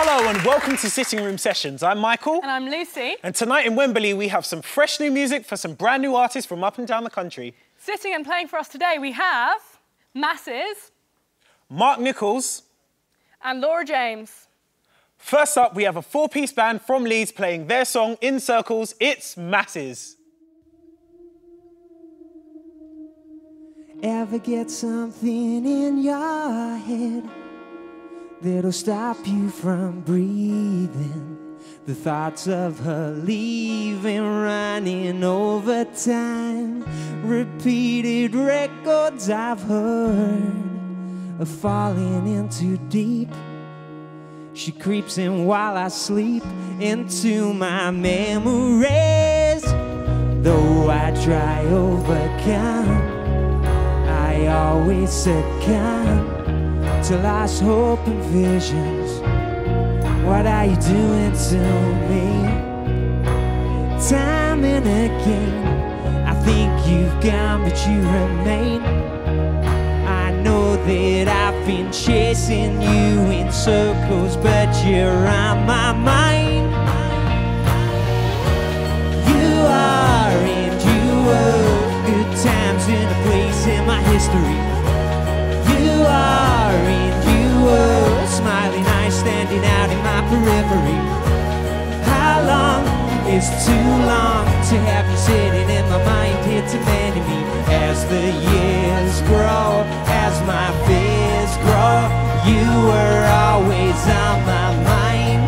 Hello and welcome to Sitting Room Sessions. I'm Michael. And I'm Lucy. And tonight in Wembley we have some fresh new music for some brand new artists from up and down the country. Sitting and playing for us today we have Masses, Mark Nichols and Laura James. First up we have a four-piece band from Leeds playing their song In Circles, It's Masses. Ever get something in your head that'll stop you from breathing? The thoughts of her leaving, running over time. Repeated records I've heard of falling in too deep. She creeps in while I sleep into my memories. Though I try overcome, I always succumb to lost hope and visions. What are you doing to me? Time and again, I think you've gone, but you remain. I know that I've been chasing you in circles, but you're on my mind. You are and you were good times in a place in my history. You are and you were smiling eyes standing out in my periphery. How long is too long to have you sitting in my mind here tormenting me? As the years grow, as my fears grow, you were always on my mind.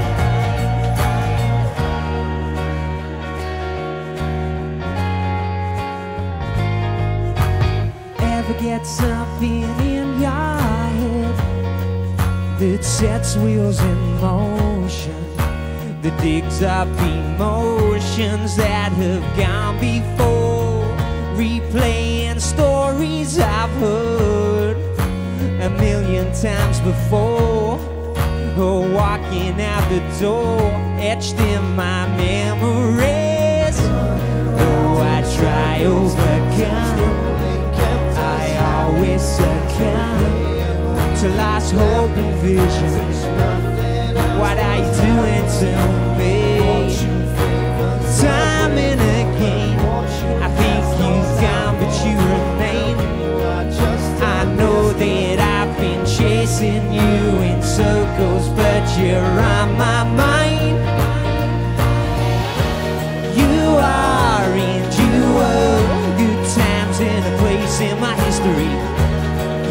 Ever get something in your head that sets wheels in motion, that digs up emotions that have gone before, replaying stories I've heard a million times before, or walking out the door etched in my memories. Though I try overcome, I always succumb to lost hope and visions. What are you doing to me? Time and again, I think you've gone, but you remain. I know that I've been chasing you in circles, but you're on my mind. You are and you were good times in a place in my history.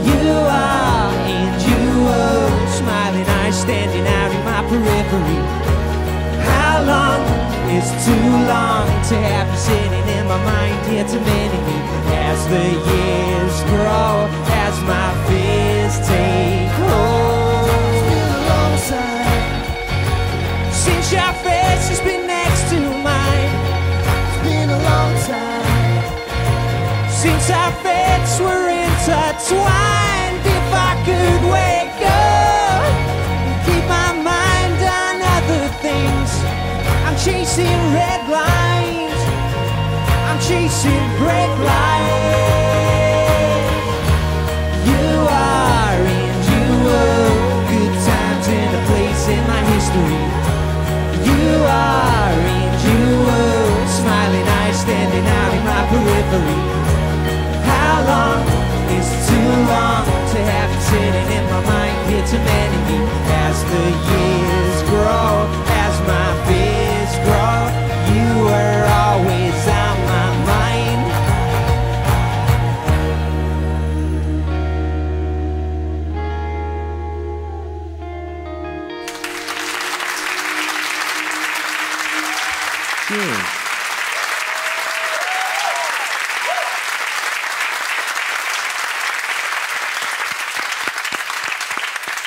You are and you were smiling eyes standing out in my periphery. How long is too long to have you sitting in my mind here tormenting me? As the years grow, as my fears take hold. It's been a long time since your face has been next to mine. It's been a long time since our fates were intertwined. If I could wake up and keep my mind on other things, I'm chasing red lines, I'm chasing brake lights. You are and you were good times in a place in my history. You are and you were smiling eyes standing out in my periphery. How long is too long to have you sitting in my mind here tormenting me? As the years grow, as my fears grow, you were always on my mind.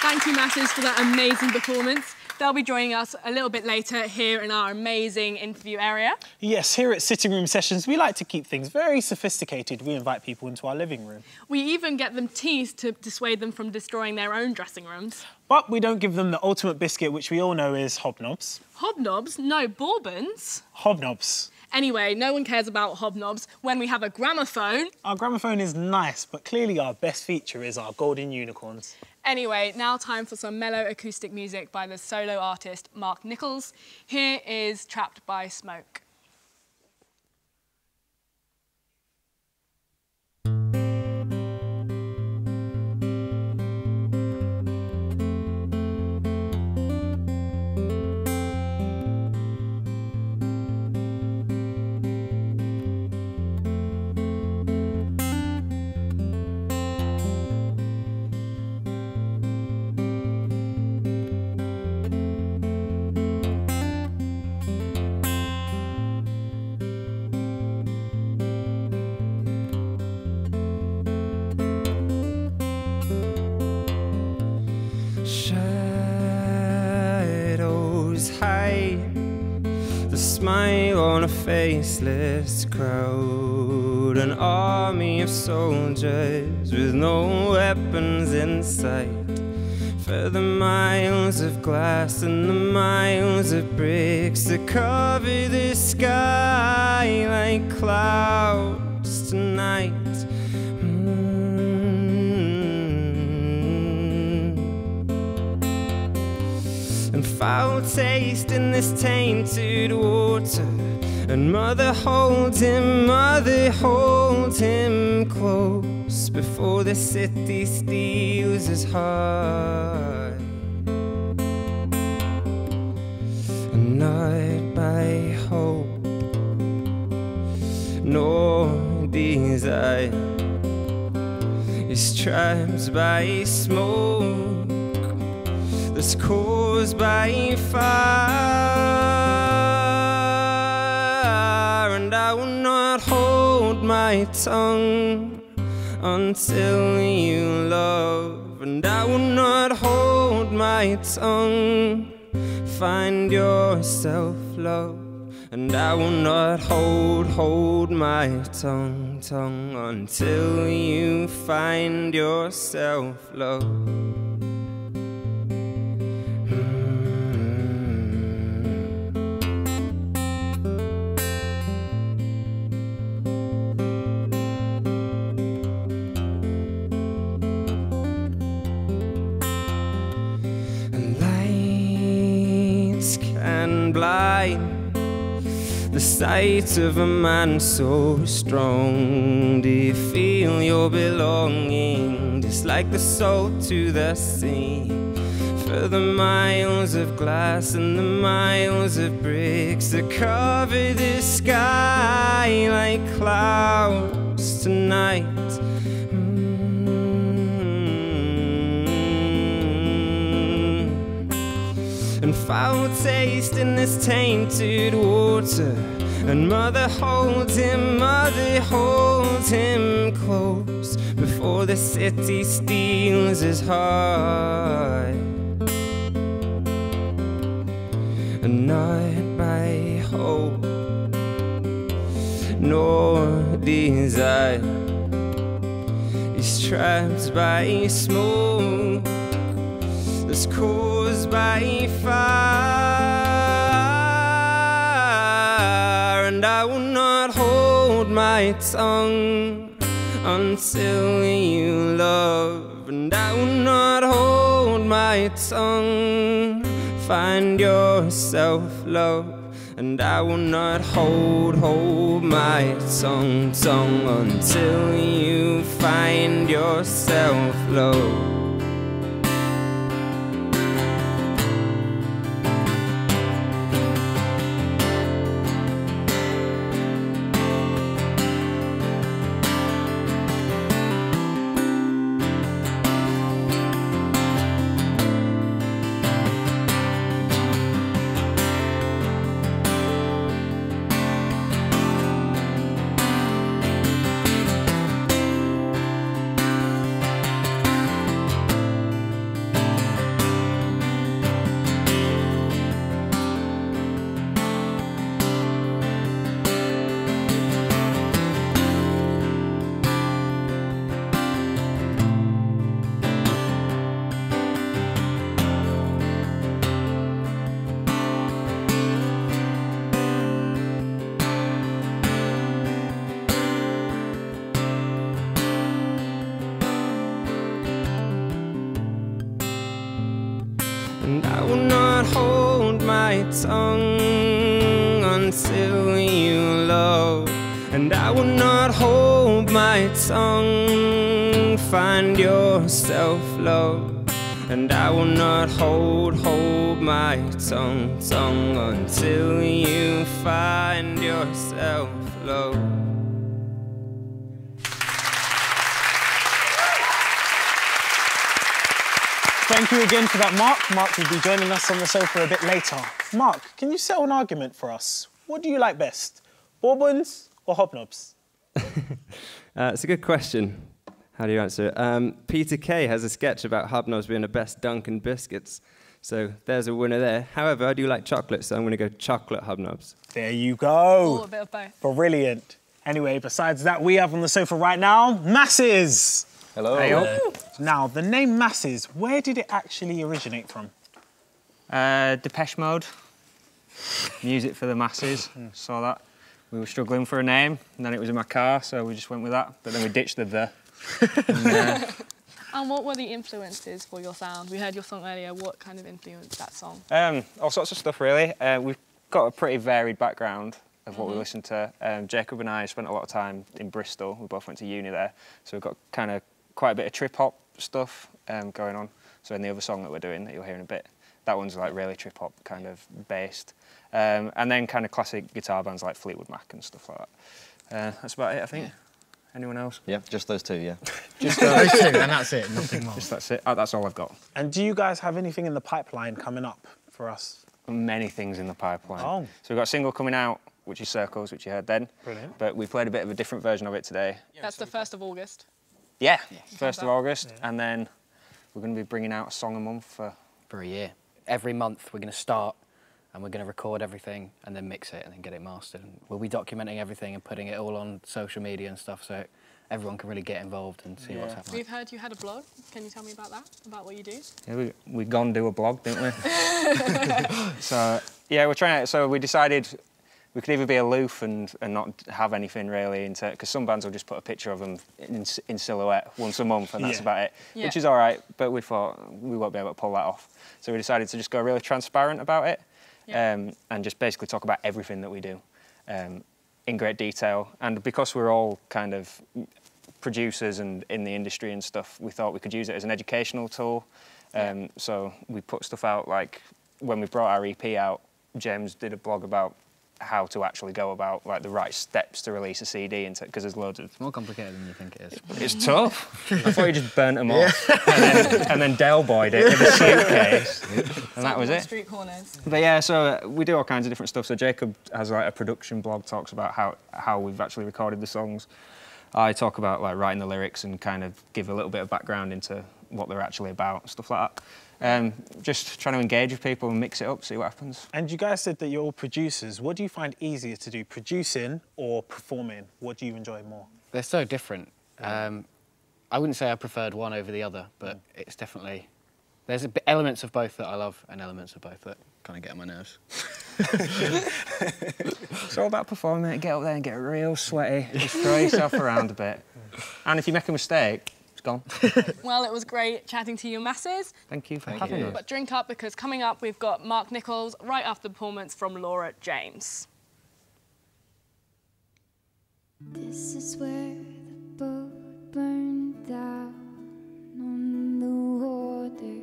Thank you, Masses, for that amazing performance. They'll be joining us a little bit later here in our amazing interview area. Yes, here at Sitting Room Sessions we like to keep things very sophisticated. We invite people into our living room. We even get them teased to dissuade them from destroying their own dressing rooms. But we don't give them the ultimate biscuit, which we all know is hobnobs. Hobnobs? No, bourbons. Hobnobs. Anyway, no one cares about hobnobs when we have a gramophone. Our gramophone is nice, but clearly our best feature is our golden unicorns. Anyway, now time for some mellow acoustic music by the solo artist Mark Nichols. Here is Trapped by Smoke. Shadows hide the smile on a faceless crowd, an army of soldiers with no weapons in sight. For the miles of glass and the miles of bricks that cover the sky like clouds tonight. And foul taste in this tainted water. And mother holds him close before the city steals his heart. And not by hope nor desire, is trapped by smoke that's caused by fire. And I will not hold my tongue until you love. And I will not hold my tongue. Find yourself, love. And I will not hold my tongue until you find yourself, love. Blind the sight of a man so strong. Do you feel your belonging, just like the salt to the sea? For the miles of glass and the miles of bricks that cover the sky like clouds tonight. And foul taste in this tainted water. And mother holds him close before the city steals his heart. And not by hope nor desire, he's trapped by smoke that's caused by fire. And I will not hold my tongue until you love. And I will not hold my tongue. Find yourself, love. And I will not hold my tongue until you find yourself, love. and I will not hold my tongue until you love, and I will not hold my tongue. Find yourself, love, and I will not hold my tongue until you find yourself, love. Thank you again for that, Mark. Mark will be joining us on the sofa a bit later. Mark, can you settle an argument for us? What do you like best, bourbons or hobnobs? It's a good question. How do you answer it? Peter Kay has a sketch about hobnobs being the best Dunkin' biscuits. So there's a winner there. However, I do like chocolate, so I'm going to go chocolate hobnobs. There you go. Oh, a bit of both. Brilliant. Anyway, besides that, we have on the sofa right now, Masses. Hello. Hey, now, the name Masses, where did it actually originate from? Depeche Mode. Music for the masses. Saw that. We were struggling for a name, and then it was in my car, so we just went with that. But then we ditched the. And what were the influences for your sound? We heard your song earlier. What kind of influenced that song? All sorts of stuff, really. We've got a pretty varied background of what we listen to. Jacob and I spent a lot of time in Bristol. We both went to uni there, so we've got kind of quite a bit of trip-hop stuff going on. So in the other song that we're doing, that you'll hear in a bit, that one's like really trip-hop kind of based. And then kind of classic guitar bands like Fleetwood Mac and stuff like that. That's about it, I think. Anyone else? Yeah, just those two, yeah. Just those two, and that's it, nothing more. Just that's it. That's all I've got. And do you guys have anything in the pipeline coming up for us? Many things in the pipeline. Oh. So we've got a single coming out, which is Circles, which you heard then. Brilliant. But we played a bit of a different version of it today. That's the 1st of August. Yeah, 1st of August. Yeah. And then we're going to be bringing out a song a month for a year. Every month we're going to start and we're going to record everything and then mix it and then get it mastered. And we'll be documenting everything and putting it all on social media and stuff so everyone can really get involved and see what's happening. We've heard you had a blog. Can you tell me about that, about what you do? Yeah, we gone do a blog, didn't we? So, yeah, we're trying to, so we decided we could either be aloof and not have anything really, because some bands will just put a picture of them in silhouette once a month and that's about it, which is all right, but we thought we won't be able to pull that off. So we decided to just go really transparent about it and just basically talk about everything that we do in great detail. And because we're all kind of producers and in the industry and stuff, we thought we could use it as an educational tool. So we put stuff out, like when we brought our EP out, James did a blog about how to actually go about like the right steps to release a CD, because there's loads of... It's more complicated than you think it is. It's tough. I thought you just burnt them off and then Del Boyed it in a suitcase, and that was it. Street corners. But yeah, so we do all kinds of different stuff. So Jacob has like a production blog, talks about how we've actually recorded the songs. I talk about like writing the lyrics and kind of give a little bit of background into what they're actually about, stuff like that. Just trying to engage with people and mix it up, see what happens. And you guys said that you're all producers. What do you find easier to do, producing or performing? What do you enjoy more? They're so different. I wouldn't say I preferred one over the other, but it's definitely... There's elements of both that I love and elements of both that kind of get on my nerves. It's all about performing it. Get up there and get real sweaty. Just throw yourself around a bit. And if you make a mistake, it's gone. Well, it was great chatting to you, Masses. Thank you for having us. But drink up, because coming up we've got Mark Nichols right after the performance from Laura James. This is where the boat burned down on the water,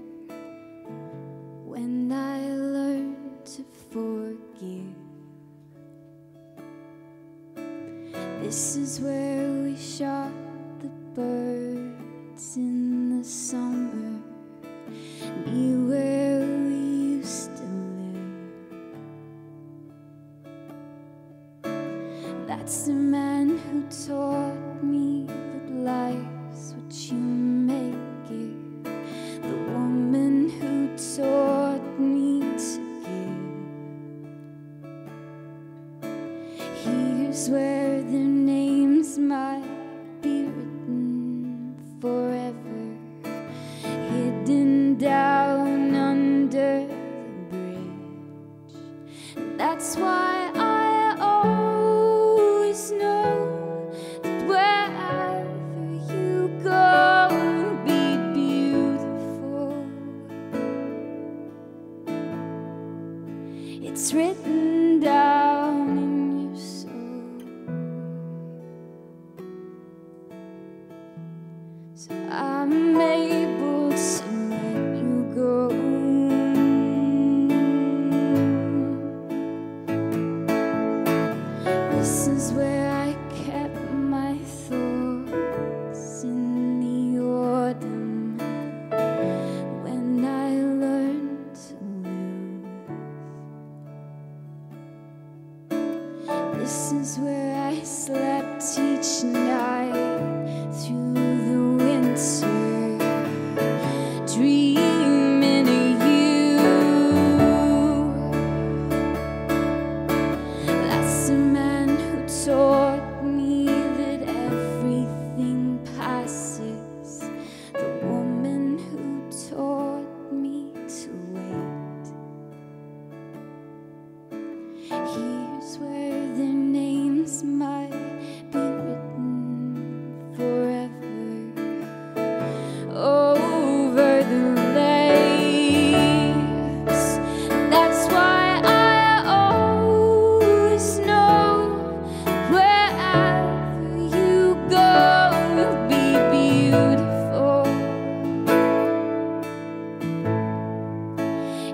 when I learned to forgive. This is where we shot the birds in the summer, near where we used to live. That's the man who taught me that life's what you make it, the woman who taught me to give. Here's where their names might be written forever, hidden down under the bridge. And that's why I always know I'm able to let you go. This is where I kept my thoughts in the autumn, when I learned to lose. This is where I slept each night through the winter, dreaming of you. That's the man who taught me that everything passes, the woman who taught me to wait. Here's where their names might be written forever over the lakes. That's why I always know wherever you go will be beautiful.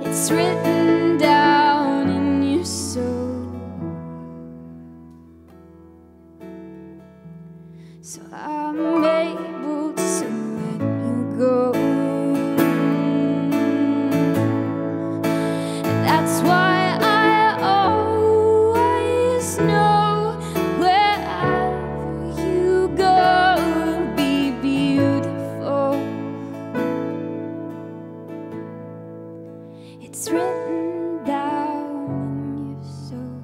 It's written down in your soul. So I'm able to let you go. That's why I always know wherever you go will be beautiful. It's written down in your soul.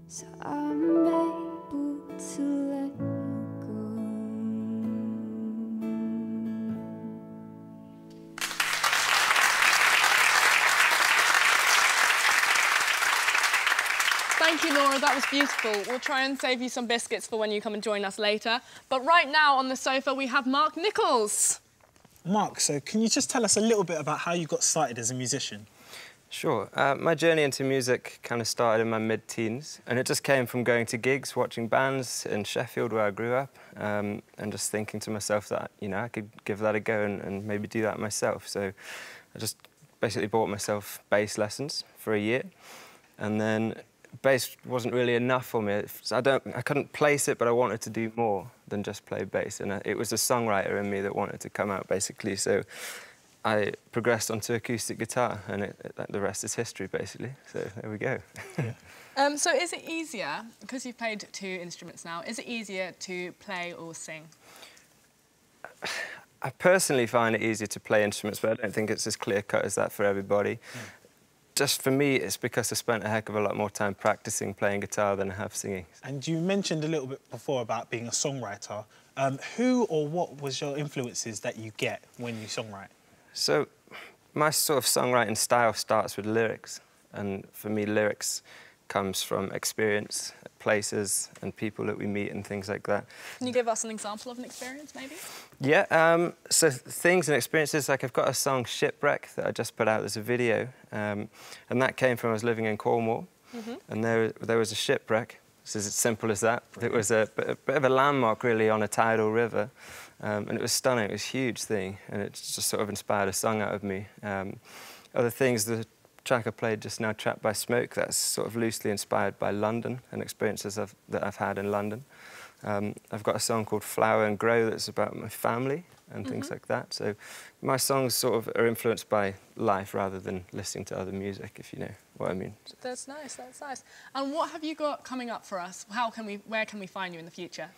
So I'm able to let you go. Thank you, Laura, that was beautiful. We'll try and save you some biscuits for when you come and join us later. But right now on the sofa we have Mark Nichols. Mark, so can you just tell us a little bit about how you got started as a musician? Sure. My journey into music kind of started in my mid-teens, and it just came from going to gigs, watching bands in Sheffield where I grew up, and just thinking to myself that, you know, I could give that a go and maybe do that myself. So I just basically bought myself bass lessons for a year, and then bass wasn't really enough for me. I couldn't place it, but I wanted to do more than just play bass, and it was a songwriter in me that wanted to come out, basically. So I progressed onto acoustic guitar, and the rest is history, basically. So there we go. Yeah. So is it easier, because you've played 2 instruments now, is it easier to play or sing? I personally find it easier to play instruments, but I don't think it's as clear-cut as that for everybody. Just for me, it's because I spent a heck of a lot more time practicing playing guitar than I have singing. And you mentioned a little bit before about being a songwriter. Who or what was your influences that you get when you songwrite? So my sort of songwriting style starts with lyrics, and for me lyrics comes from experience, places and people that we meet and things like that. Can you give us an example of an experience, maybe? Yeah, so things and experiences, like I've got a song, Shipwreck, that I just put out as a video, and that came from I was living in Cornwall, and there was a shipwreck. It's as simple as that. It was a bit of a landmark, really, on a tidal river, and it was stunning. It was a huge thing, and it just sort of inspired a song out of me. Other things, the track I played just now, Trapped by Smoke, that's sort of loosely inspired by London and experiences that I've had in London. I've got a song called Flower and Grow that's about my family and things like that. So my songs sort of are influenced by life rather than listening to other music, if you know what I mean. That's nice, that's nice. And what have you got coming up for us? Where can we find you in the future?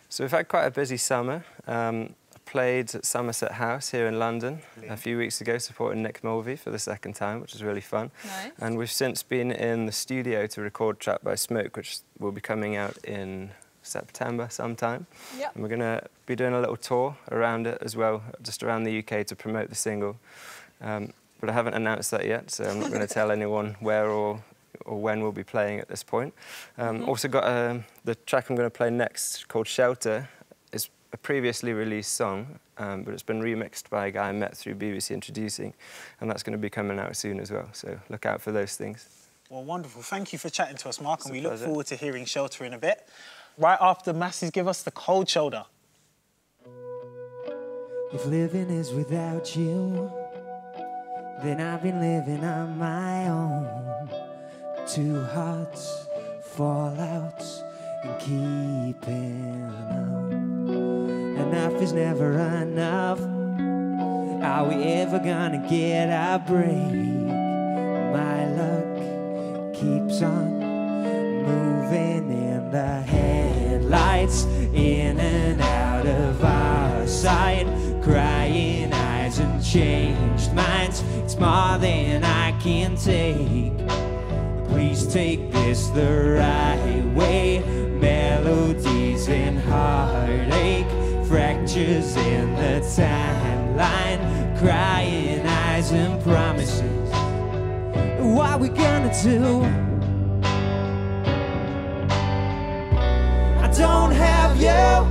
So we've had quite a busy summer. I played at Somerset House here in London a few weeks ago, supporting Nick Mulvey for the 2nd time, which was really fun. Nice. And we've since been in the studio to record Trapped by Smoke, which will be coming out in September sometime. Yep. And we're going to be doing a little tour around it as well, just around the UK to promote the single. But I haven't announced that yet, so I'm not going to tell anyone where or when we'll be playing at this point. Also got the track I'm going to play next, called Shelter, is a previously released song, but it's been remixed by a guy I met through BBC Introducing, and that's going to be coming out soon as well, so look out for those things. Well, wonderful. Thank you for chatting to us, Mark, and we look forward to hearing Shelter in a bit. right after Masses give us the cold shoulder. If living is without you, then I've been living on my own. Two hearts fall out and keeping on. Enough is never enough. Are we ever gonna get our break? My luck keeps on moving in the headlights, in and out of our sight. Crying eyes and changed minds, it's more than I can take. Please take this the right way. Melodies and heartache, fractures in the timeline, crying eyes and promises. What we gonna do? I don't have you.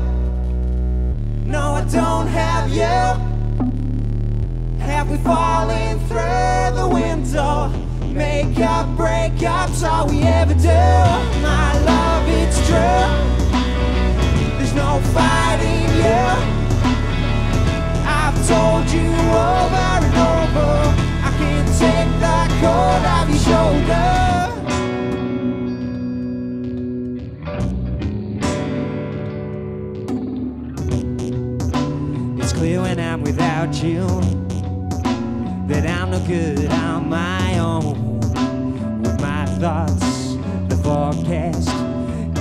No, I don't have you. Have we fallen through the window? Make up, break up's all we ever do. My love, it's true. There's no fighting you. I've told you over and over, I can't take the cold off your shoulder. It's clear when I'm without you that I'm no good on my own. With my thoughts, the forecast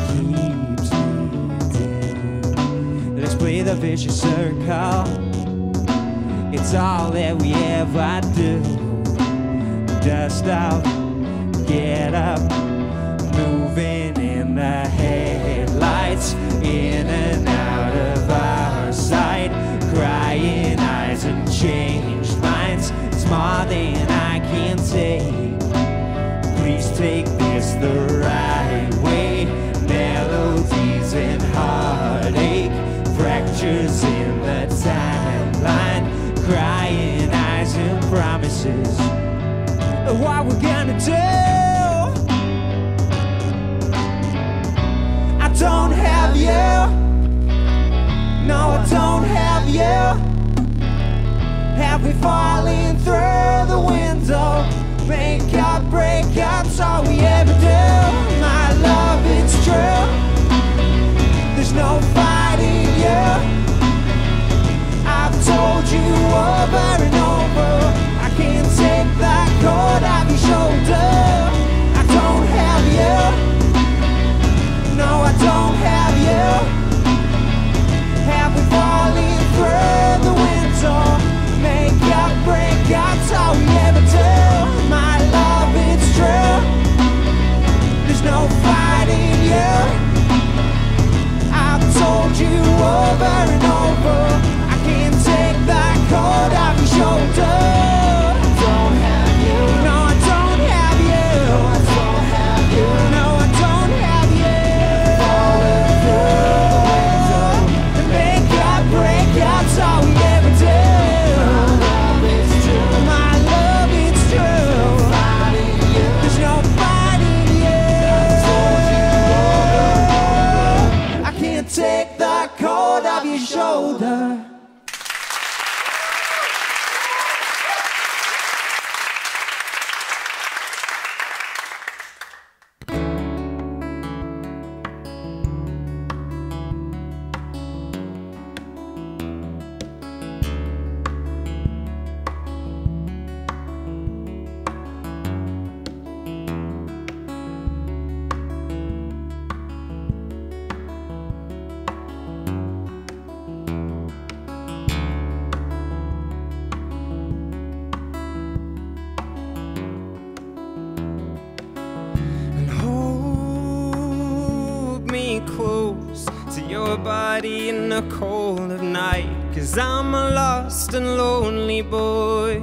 keeps me down. Let's play the vicious circle. It's all that we ever do. Dust out, get up, moving in the headlights, in and out of our sight, crying eyes and changed minds. It's more than I can take. Please take this the right way. Melodies and heartache, fractures in the timeline, crying eyes and promises. What we're gonna do? I don't have you. No, I don't have you. Have we fallen through the window? Make up, break up's all we ever do. My love, it's true. There's no fighting you. I've told you over and over, I can't take that cord off your shoulder. I don't have you. No, I don't have you. Have we fallen through the window? Make up, break up's all we ever do. My love, it's true. There's no fighting you. I've told you over and over, I can't take that cord off your shoulder. I don't have you. No, I don't have you. No, I don't have you. No, I don't have you. Falling through the window. Make up, break up's all we ever do. Take the cold off your shoulder. Close to your body in the cold of night, 'cause I'm a lost and lonely boy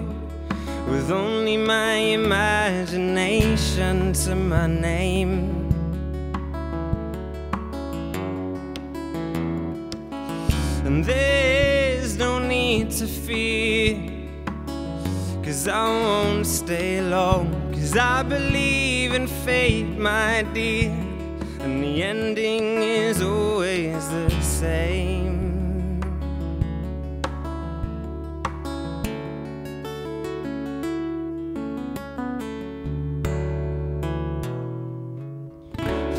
with only my imagination to my name. And there's no need to fear, 'cause I won't stay long, 'cause I believe in fate, my dear. And the ending is same.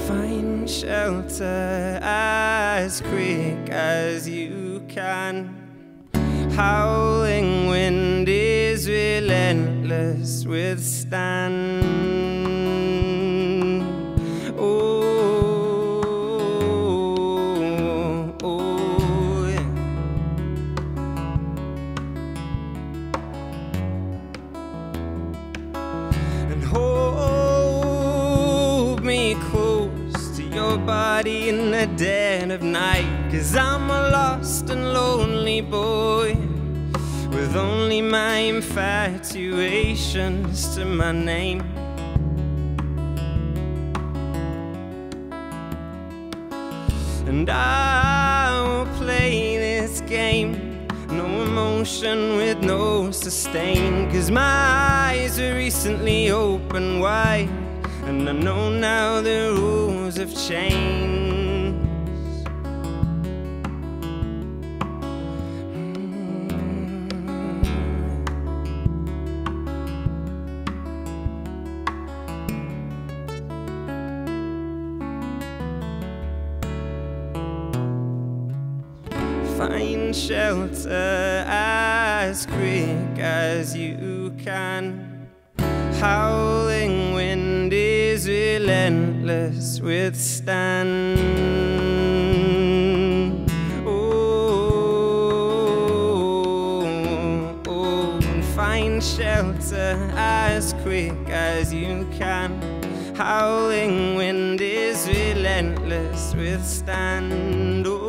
Find shelter as quick as you can. Howling wind is relentless, withstand. Oh, oh, yeah. And hold me close to your body in the dead of night, 'cause I'm a lost and lonely boy with only my infatuations to my name. And I will play this game, no emotion with no sustain, 'cause my eyes were recently opened wide, and I know now the rules have changed. Find shelter as quick as you can. Howling wind is relentless, withstand. Oh, oh, and find shelter as quick as you can. Howling wind is relentless, withstand. Oh,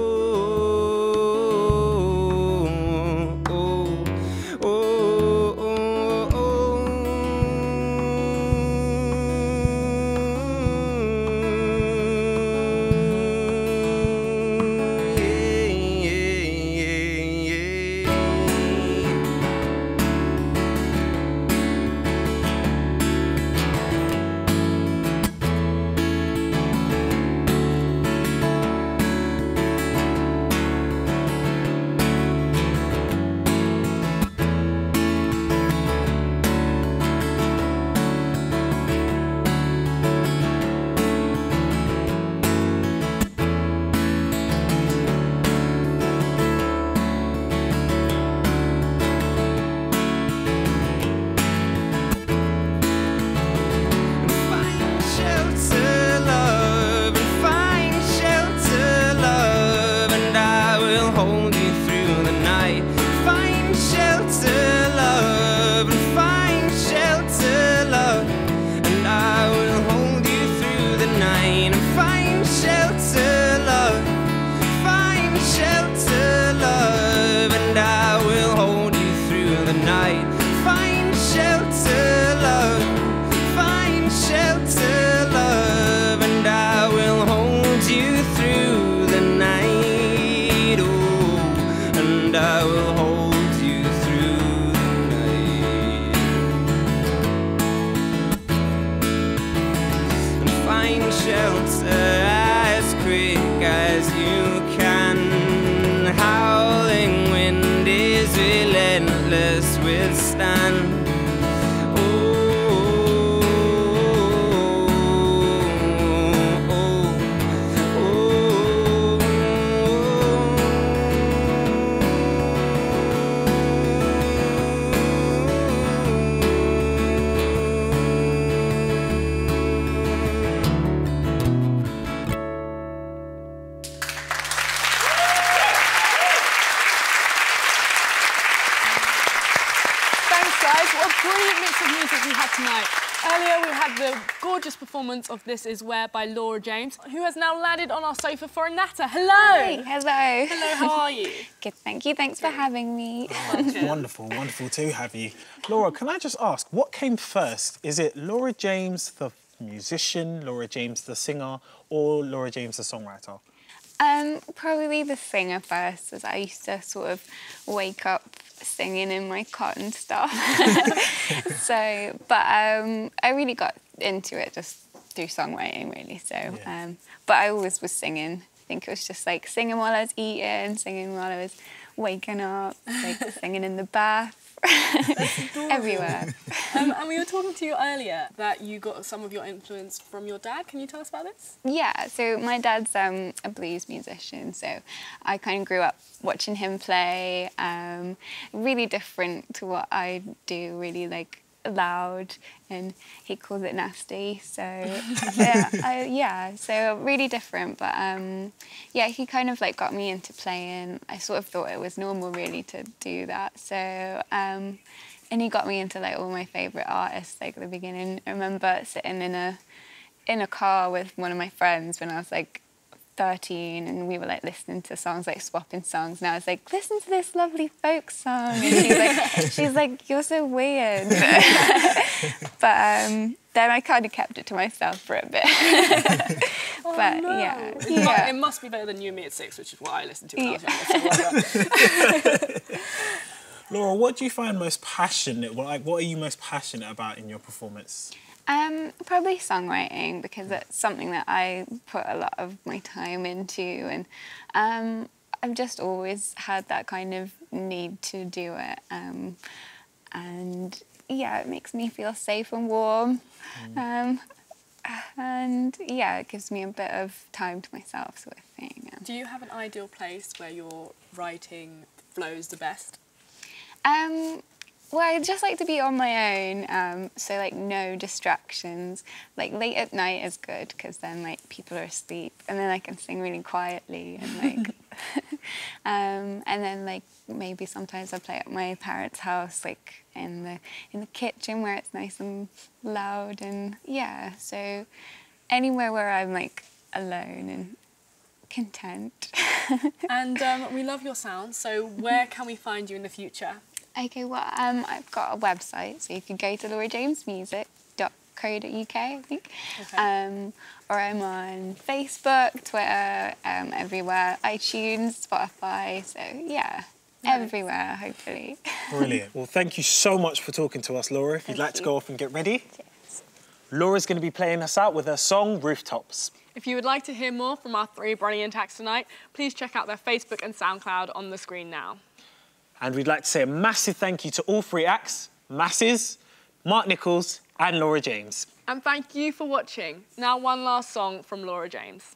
Earlier we had the gorgeous performance of This Is Where by Laura James, who has now landed on our sofa for a natter. Hello! Hi, hello. Hello, how are you? Good, thank you. Thanks for having me. Wonderful, wonderful to have you. Laura, can I just ask, what came first? Is it Laura James, the musician, Laura James, the singer, or Laura James, the songwriter? Probably the singer first, as I used to sort of wake up singing in my cot and stuff. But I really got into it just through songwriting, really. So, yeah. but I always was singing think it was just like singing while I was eating, singing while I was waking up, like singing in the bath. Everywhere. And we were talking to you earlier that you got some of your influence from your dad. Can you tell us about this? Yeah, so my dad's a blues musician, so I kind of grew up watching him play. Really different to what I do, really like loud, and he calls it nasty. So yeah, so really different. But yeah, he kind of like got me into playing. I sort of thought it was normal really to do that. So and he got me into like all my favourite artists. Like at the beginning, I remember sitting in a car with one of my friends when I was like 13, and we were like listening to songs, like swapping songs, and I was like, listen to this lovely folk song, and she's like, you're so weird. But then I kind of kept it to myself for a bit. But no. yeah. It must be better than You and Me at 6, which is what I listened to when I was younger. Laura, what do you find most passionate? What are you most passionate about in your performance? Probably songwriting, because it's something that I put a lot of my time into, and I've just always had that kind of need to do it. And yeah, it makes me feel safe and warm. And yeah, it gives me a bit of time to myself, sort of thing. Do you have an ideal place where your writing flows the best? Well, I just like to be on my own, so like no distractions. Like late at night is good, because then like people are asleep, and then I can sing really quietly, and like, and then like maybe sometimes I play at my parents' house, like in the kitchen where it's nice and loud, and yeah. So anywhere where I'm like alone and content. And we love your sound. So where can we find you in the future? Okay, well, I've got a website, so you can go to laurajamesmusic.co.uk, I think. Okay. Or I'm on Facebook, Twitter, everywhere, iTunes, Spotify, so yeah, everywhere, hopefully. Brilliant. Well, thank you so much for talking to us, Laura. If you'd like to go off and get ready. Yes. Laura's going to be playing us out with her song, Rooftops. If you would like to hear more from our 3 brilliant acts tonight, please check out their Facebook and SoundCloud on the screen now. And we'd like to say a massive thank you to all 3 acts, Masses, Mark Nichols and Laura James. And thank you for watching. Now one last song from Laura James.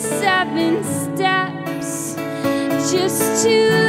7 steps just to